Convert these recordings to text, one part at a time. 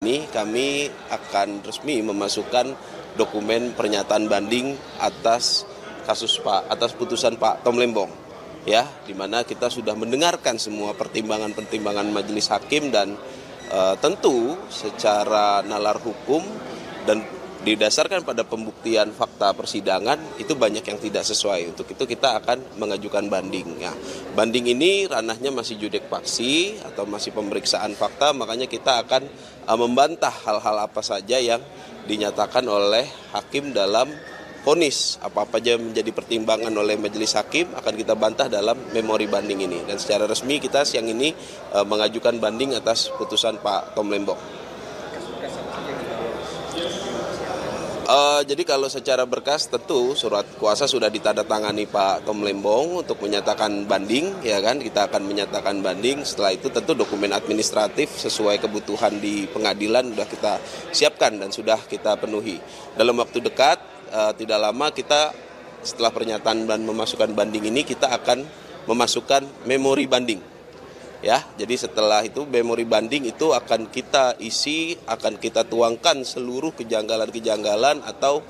Ini kami akan resmi memasukkan dokumen pernyataan banding atas putusan Pak Tom Lembong, ya, di mana kita sudah mendengarkan semua pertimbangan-pertimbangan majelis hakim dan tentu secara nalar hukum dan didasarkan pada pembuktian fakta persidangan itu banyak yang tidak sesuai. Untuk itu kita akan mengajukan banding. Ya, banding ini ranahnya masih judek faksi atau masih pemeriksaan fakta, makanya kita akan membantah hal-hal apa saja yang dinyatakan oleh hakim dalam vonis. Apa-apa saja menjadi pertimbangan oleh majelis hakim akan kita bantah dalam memori banding ini. Dan secara resmi kita siang ini mengajukan banding atas putusan Pak Tom Lembong. Jadi kalau secara berkas tentu surat kuasa sudah ditandatangani Pak Tom Lembong untuk menyatakan banding, ya kan, kita akan menyatakan banding. Setelah itu tentu dokumen administratif sesuai kebutuhan di pengadilan sudah kita siapkan dan sudah kita penuhi. Dalam waktu dekat, tidak lama kita setelah pernyataan dan memasukkan banding ini kita akan memasukkan memori banding. Ya, jadi setelah itu memori banding itu akan kita isi, akan kita tuangkan seluruh kejanggalan-kejanggalan atau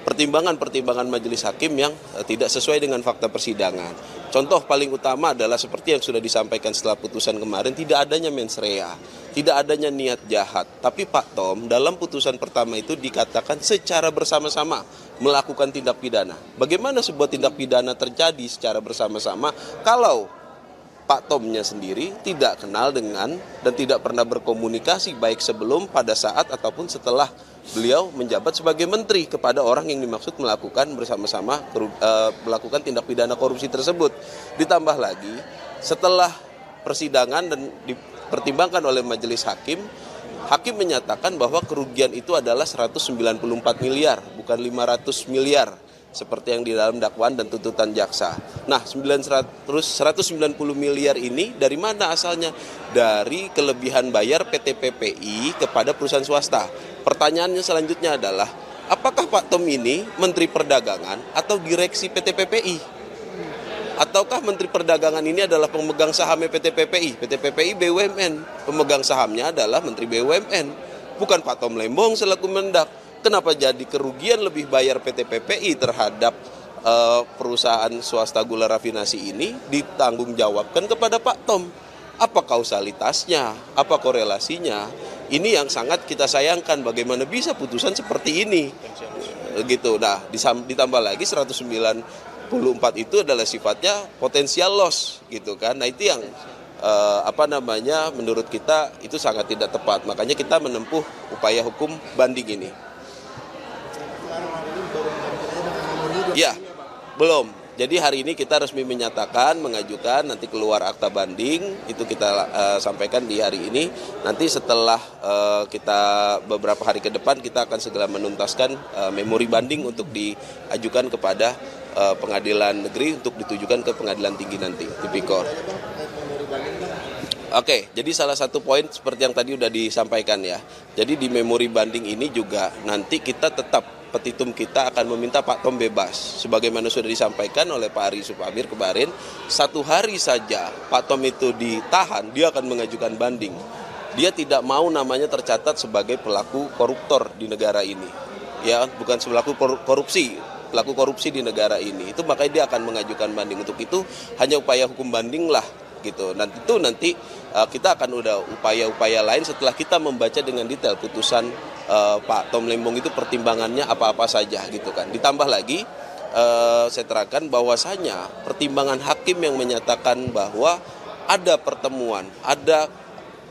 pertimbangan-pertimbangan majelis hakim yang tidak sesuai dengan fakta persidangan. Contoh paling utama adalah seperti yang sudah disampaikan setelah putusan kemarin, tidak adanya mens rea, tidak adanya niat jahat. Tapi Pak Tom dalam putusan pertama itu dikatakan secara bersama-sama melakukan tindak pidana. Bagaimana sebuah tindak pidana terjadi secara bersama-sama kalau Pak Tomnya sendiri tidak kenal dengan dan tidak pernah berkomunikasi baik sebelum, pada saat, ataupun setelah beliau menjabat sebagai menteri kepada orang yang dimaksud melakukan bersama-sama melakukan tindak pidana korupsi tersebut. Ditambah lagi setelah persidangan dan dipertimbangkan oleh majelis hakim, hakim menyatakan bahwa kerugian itu adalah 194 miliar, bukan 500 miliar. Seperti yang di dalam dakwaan dan tuntutan jaksa. Nah, 190 miliar ini dari mana asalnya? Dari kelebihan bayar PT PPI kepada perusahaan swasta. Pertanyaannya selanjutnya adalah, apakah Pak Tom ini Menteri Perdagangan atau direksi PT PPI? Ataukah Menteri Perdagangan ini adalah pemegang sahamnya PT PPI? PT PPI BUMN, pemegang sahamnya adalah Menteri BUMN, bukan Pak Tom Lembong selaku Mendak. Kenapa jadi kerugian lebih bayar PT PPI terhadap perusahaan swasta gula rafinasi ini ditanggung jawabkan kepada Pak Tom? Apa kausalitasnya? Apa korelasinya? Ini yang sangat kita sayangkan, bagaimana bisa putusan seperti ini. Gitu. Nah, ditambah lagi 194 itu adalah sifatnya potensial loss gitu kan. Nah, itu yang menurut kita itu sangat tidak tepat. Makanya kita menempuh upaya hukum banding ini. Ya, belum. Jadi hari ini kita resmi menyatakan, mengajukan, nanti keluar akta banding, itu kita sampaikan di hari ini. Nanti setelah kita beberapa hari ke depan, kita akan segera menuntaskan memori banding untuk diajukan kepada pengadilan negeri untuk ditujukan ke pengadilan tinggi nanti, Tipikor. Oke, jadi salah satu poin seperti yang tadi sudah disampaikan ya. Jadi di memori banding ini juga nanti kita tetap petitum kita akan meminta Pak Tom bebas. Sebagaimana sudah disampaikan oleh Pak Ari Supamir kemarin, 1 hari saja Pak Tom itu ditahan, dia akan mengajukan banding. Dia tidak mau namanya tercatat sebagai pelaku koruptor di negara ini. Ya, bukan pelaku korupsi di negara ini. Itu makanya dia akan mengajukan banding. Untuk itu hanya upaya hukum banding lah gitu. Nanti kita akan udah upaya-upaya lain setelah kita membaca dengan detail putusan Pak Tom Lembong itu pertimbangannya apa-apa saja gitu kan. Ditambah lagi saya terangkan bahwasanya pertimbangan hakim yang menyatakan bahwa ada pertemuan, ada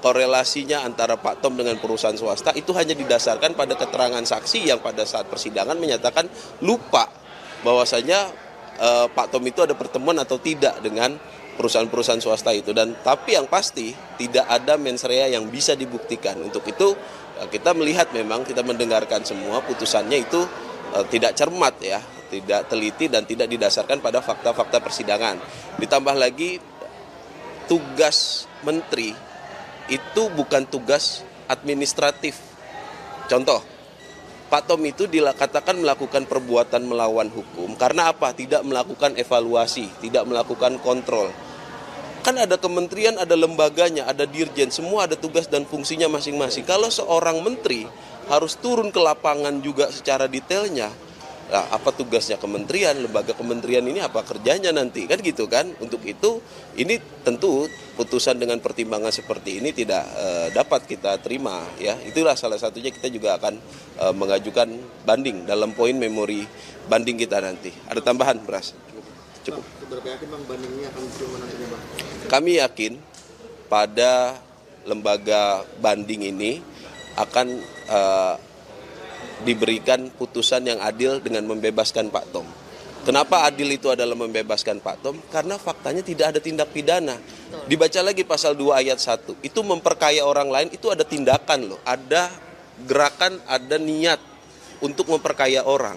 korelasinya antara Pak Tom dengan perusahaan swasta itu hanya didasarkan pada keterangan saksi yang pada saat persidangan menyatakan lupa bahwasanya Pak Tom itu ada pertemuan atau tidak dengan perusahaan-perusahaan swasta itu. Dan tapi yang pasti tidak ada mens rea yang bisa dibuktikan. Untuk itu kita melihat, memang kita mendengarkan semua putusannya itu tidak cermat ya, tidak teliti dan tidak didasarkan pada fakta-fakta persidangan. Ditambah lagi tugas menteri itu bukan tugas administratif. Contoh, Pak Tom itu dikatakan melakukan perbuatan melawan hukum karena apa? Tidak melakukan evaluasi, tidak melakukan kontrol. Kan ada kementerian, ada lembaganya, ada dirjen, semua ada tugas dan fungsinya masing-masing. Kalau seorang menteri harus turun ke lapangan juga secara detailnya, nah, apa tugasnya kementerian, lembaga kementerian ini apa kerjanya nanti, kan gitu kan. Untuk itu ini tentu putusan dengan pertimbangan seperti ini tidak dapat kita terima ya. Itulah salah satunya kita juga akan mengajukan banding dalam poin memori banding kita nanti. Ada tambahan, Beras? Cukup. Seberapa yakin Bang banding ini akan diterima nantinya, Bang? Kami yakin pada lembaga banding ini akan diberikan putusan yang adil dengan membebaskan Pak Tom. Kenapa adil itu adalah membebaskan Pak Tom? Karena faktanya tidak ada tindak pidana. Dibaca lagi pasal 2 ayat 1. Itu memperkaya orang lain, itu ada tindakan loh. Ada gerakan, ada niat untuk memperkaya orang.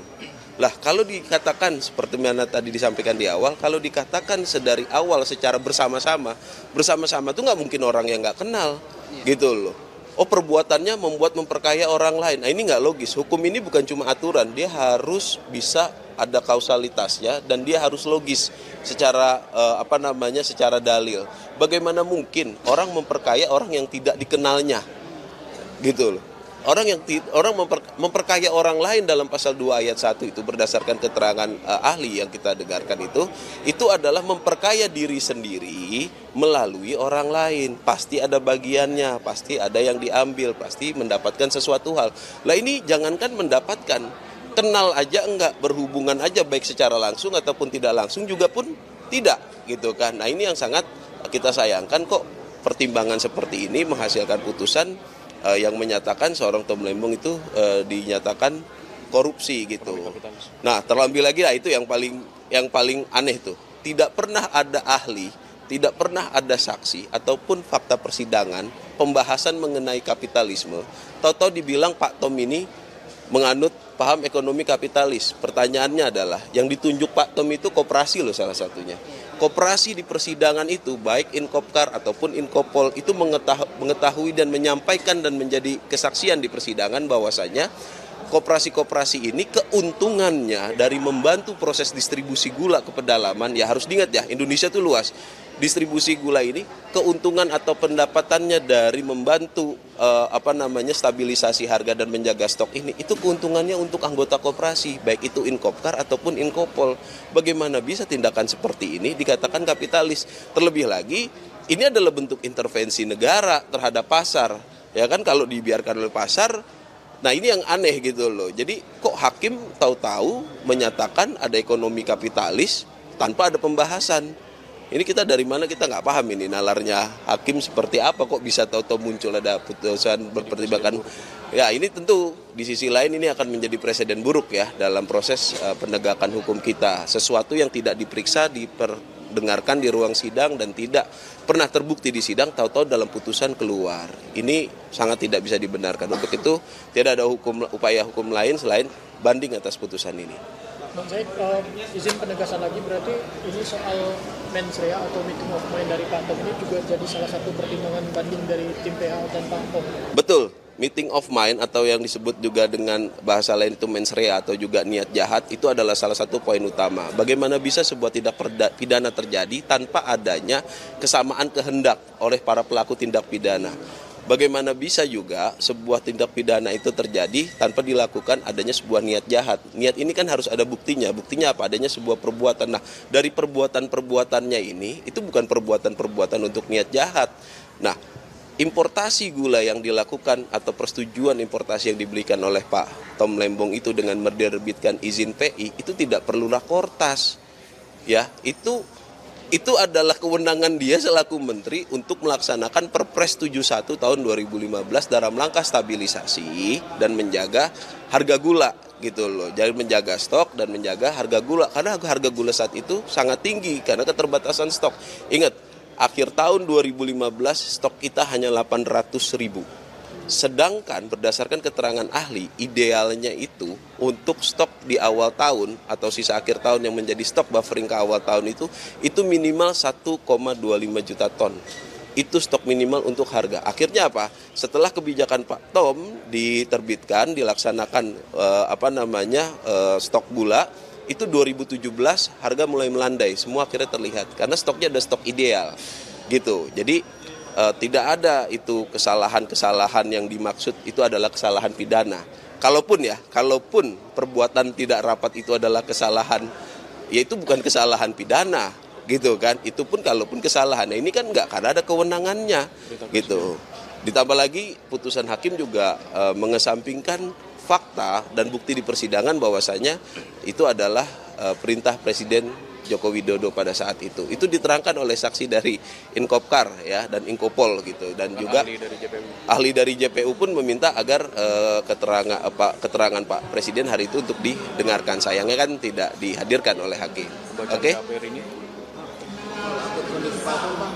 Lah kalau dikatakan seperti mana tadi disampaikan di awal, kalau dikatakan sedari awal secara bersama-sama itu nggak mungkin orang yang nggak kenal gitu loh. Oh, perbuatannya membuat memperkaya orang lain. Nah, ini nggak logis. Hukum ini bukan cuma aturan, dia harus bisa ada kausalitasnya dan dia harus logis secara secara dalil. Bagaimana mungkin orang memperkaya orang yang tidak dikenalnya, gitu loh. Orang memperkaya orang lain dalam pasal 2 ayat 1 itu berdasarkan keterangan ahli yang kita dengarkan itu adalah memperkaya diri sendiri melalui orang lain. Pasti ada bagiannya, pasti ada yang diambil, pasti mendapatkan sesuatu hal. Lah ini jangankan mendapatkan, kenal aja enggak, berhubungan aja baik secara langsung ataupun tidak langsung juga pun tidak gitu kan. Nah, ini yang sangat kita sayangkan kok pertimbangan seperti ini menghasilkan putusan yang menyatakan seorang Tom Lembong itu dinyatakan korupsi gitu. Nah, terlebih lagi lah itu yang paling aneh tuh. Tidak pernah ada ahli, tidak pernah ada saksi ataupun fakta persidangan pembahasan mengenai kapitalisme. Tahu-tahu dibilang Pak Tom ini menganut paham ekonomi kapitalis. Pertanyaannya adalah yang ditunjuk Pak Tom itu koperasi loh salah satunya. Koperasi di persidangan itu baik Inkopkar ataupun Inkopol itu mengetahui dan menyampaikan dan menjadi kesaksian di persidangan bahwasanya koperasi-koperasi ini keuntungannya dari membantu proses distribusi gula ke pedalaman, ya harus diingat ya, Indonesia itu luas. Distribusi gula ini keuntungan atau pendapatannya dari membantu stabilisasi harga dan menjaga stok ini, itu keuntungannya untuk anggota koperasi, baik itu Inkopkar ataupun Inkopol. Bagaimana bisa tindakan seperti ini dikatakan kapitalis? Terlebih lagi ini adalah bentuk intervensi negara terhadap pasar. Ya kan, kalau dibiarkan oleh pasar, nah ini yang aneh gitu loh. Jadi kok hakim tahu-tahu menyatakan ada ekonomi kapitalis tanpa ada pembahasan. Ini kita dari mana kita nggak paham ini nalarnya hakim seperti apa kok bisa tahu-tahu muncul ada putusan berpertimbangan. Ya ini tentu di sisi lain ini akan menjadi presiden buruk ya dalam proses penegakan hukum kita. Sesuatu yang tidak diperiksa, diperdengarkan di ruang sidang dan tidak pernah terbukti di sidang, tahu-tahu dalam putusan keluar. Ini sangat tidak bisa dibenarkan. Untuk itu tidak ada upaya hukum lain selain banding atas putusan ini. Bang Zaid, izin penegasan lagi, berarti ini soal mensrea atau meeting of mind dari Pak Tom ini juga jadi salah satu pertimbangan banding dari tim PH dan Pak Tom? Betul, meeting of mind atau yang disebut juga dengan bahasa lain itu mensrea atau juga niat jahat itu adalah salah satu poin utama. Bagaimana bisa sebuah tindak pidana terjadi tanpa adanya kesamaan kehendak oleh para pelaku tindak pidana? Bagaimana bisa juga sebuah tindak pidana itu terjadi tanpa dilakukan adanya sebuah niat jahat. Niat ini kan harus ada buktinya. Buktinya apa? Adanya sebuah perbuatan. Nah, dari perbuatan-perbuatannya ini, itu bukan perbuatan-perbuatan untuk niat jahat. Nah, importasi gula yang dilakukan atau persetujuan importasi yang diberikan oleh Pak Tom Lembong itu dengan menerbitkan izin PI, itu tidak perlu rakortas. Ya, itu adalah kewenangan dia selaku menteri untuk melaksanakan Perpres 71 tahun 2015 dalam langkah stabilisasi dan menjaga harga gula gitu loh. Jadi menjaga stok dan menjaga harga gula, karena harga gula saat itu sangat tinggi karena keterbatasan stok. Ingat, akhir tahun 2015 stok kita hanya 800.000. Sedangkan berdasarkan keterangan ahli, idealnya itu untuk stok di awal tahun atau sisa akhir tahun yang menjadi stok buffering ke awal tahun itu minimal 1,25 juta ton. Itu stok minimal untuk harga. Akhirnya apa? Setelah kebijakan Pak Tom diterbitkan, dilaksanakan stok gula, itu 2017 harga mulai melandai, semua akhirnya terlihat karena stoknya ada stok ideal. gitu. Jadi tidak ada itu kesalahan-kesalahan yang dimaksud itu adalah kesalahan pidana. Kalaupun perbuatan tidak rapat itu adalah kesalahan, ya itu bukan kesalahan pidana, gitu kan? Itu pun kalaupun kesalahan, nah ini kan enggak, karena ada kewenangannya, gitu. Ditambah lagi putusan hakim juga mengesampingkan fakta dan bukti di persidangan bahwasanya itu adalah perintah Presiden Joko Widodo pada saat itu. Itu diterangkan oleh saksi dari Inkopkar ya dan Inkopol gitu, dan juga ahli dari JPU pun meminta agar keterangan Pak Presiden hari itu untuk didengarkan. Sayangnya kan tidak dihadirkan oleh hakim. Oke?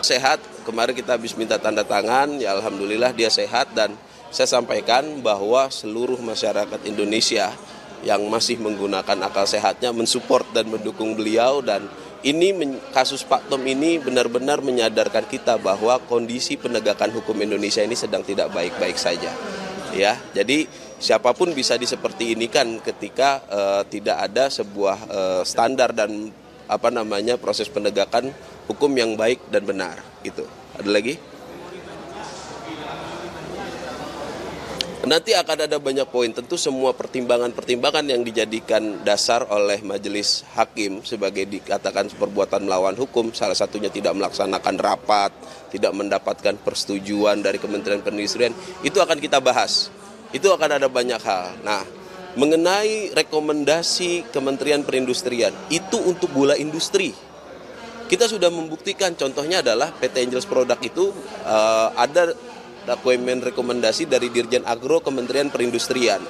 Sehat. Kemarin kita habis minta tanda tangan, ya alhamdulillah dia sehat, dan saya sampaikan bahwa seluruh masyarakat Indonesia yang masih menggunakan akal sehatnya mensupport dan mendukung beliau, dan ini kasus Pak Tom ini benar-benar menyadarkan kita bahwa kondisi penegakan hukum Indonesia ini sedang tidak baik-baik saja. Ya, jadi siapapun bisa seperti ini kan ketika tidak ada sebuah standar dan proses penegakan hukum yang baik dan benar gitu. Ada lagi? Nanti akan ada banyak poin, tentu semua pertimbangan-pertimbangan yang dijadikan dasar oleh majelis hakim sebagai dikatakan perbuatan melawan hukum, salah satunya tidak melaksanakan rapat, tidak mendapatkan persetujuan dari Kementerian Perindustrian, itu akan kita bahas. Itu akan ada banyak hal. Nah, mengenai rekomendasi Kementerian Perindustrian, itu untuk gula industri. Kita sudah membuktikan, contohnya adalah PT Angels Product itu ada dokumen rekomendasi dari Dirjen Agro Kementerian Perindustrian.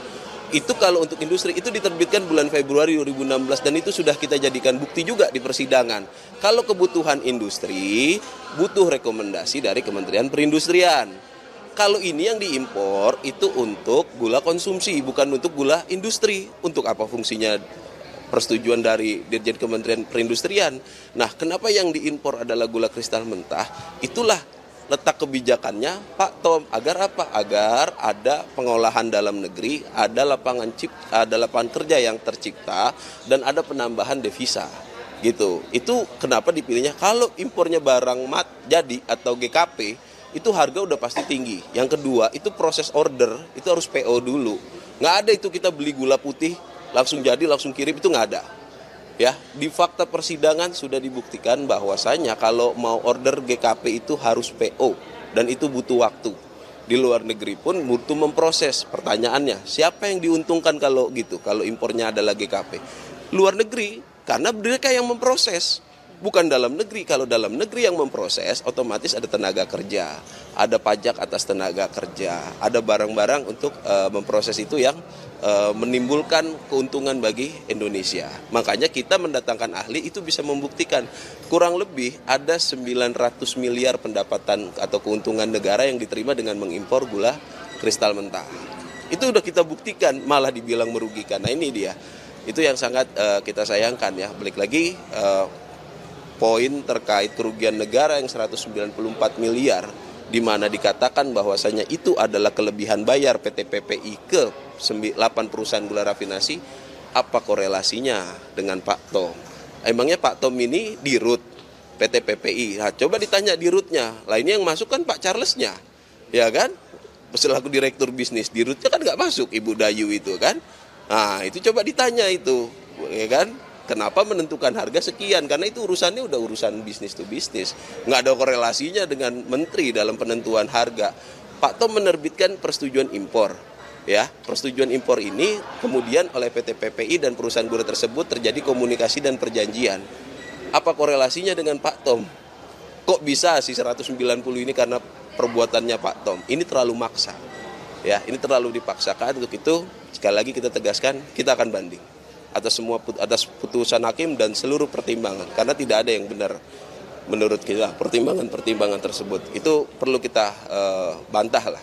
Itu kalau untuk industri itu diterbitkan bulan Februari 2016 dan itu sudah kita jadikan bukti juga di persidangan. Kalau kebutuhan industri butuh rekomendasi dari Kementerian Perindustrian. Kalau ini yang diimpor itu untuk gula konsumsi, bukan untuk gula industri. Untuk apa fungsinya persetujuan dari Dirjen Kementerian Perindustrian? Nah, kenapa yang diimpor adalah gula kristal mentah? Itulah letak kebijakannya Pak Tom, agar apa? Agar ada pengolahan dalam negeri, ada lapangan kerja yang tercipta, dan ada penambahan devisa. Gitu. Itu kenapa dipilihnya. Kalau impornya barang jadi atau GKP, itu harga udah pasti tinggi. Yang kedua, itu proses order, itu harus PO dulu. Nggak ada itu kita beli gula putih, langsung jadi, langsung kirim, itu nggak ada. Ya, di fakta persidangan sudah dibuktikan bahwasanya kalau mau order GKP itu harus PO dan itu butuh waktu. Di luar negeri pun butuh memproses. Pertanyaannya, siapa yang diuntungkan kalau gitu? Kalau impornya adalah GKP. Luar negeri, karena mereka yang memproses. Bukan dalam negeri. Kalau dalam negeri yang memproses, otomatis ada tenaga kerja, ada pajak atas tenaga kerja, ada barang-barang untuk memproses itu yang menimbulkan keuntungan bagi Indonesia. Makanya kita mendatangkan ahli itu bisa membuktikan kurang lebih ada 900 miliar pendapatan atau keuntungan negara yang diterima dengan mengimpor gula kristal mentah. Itu udah kita buktikan, malah dibilang merugikan. Nah ini dia, itu yang sangat kita sayangkan ya. Balik lagi poin terkait kerugian negara yang 194 miliar, di mana dikatakan bahwasanya itu adalah kelebihan bayar PT PPI ke 8 perusahaan gula rafinasi. Apa korelasinya dengan Pak Tom? Emangnya Pak Tom ini dirut PT PPI? Nah, coba ditanya dirutnya. Lah ini yang masuk kan Pak Charlesnya, ya kan? Selaku direktur bisnis, dirutnya kan nggak masuk Ibu Dayu itu kan? Nah itu coba ditanya itu, ya kan? Kenapa menentukan harga sekian? Karena itu urusannya udah urusan bisnis to bisnis. Nggak ada korelasinya dengan menteri dalam penentuan harga. Pak Tom menerbitkan persetujuan impor. Ya, persetujuan impor ini kemudian oleh PT PPI dan perusahaan gula tersebut terjadi komunikasi dan perjanjian. Apa korelasinya dengan Pak Tom? Kok bisa sih 190 ini karena perbuatannya Pak Tom? Ini terlalu maksa. Ya, ini terlalu dipaksakan. Untuk itu sekali lagi kita tegaskan, kita akan banding atas putusan hakim dan seluruh pertimbangan, karena tidak ada yang benar menurut kita pertimbangan-pertimbangan tersebut. Itu perlu kita bantah lah.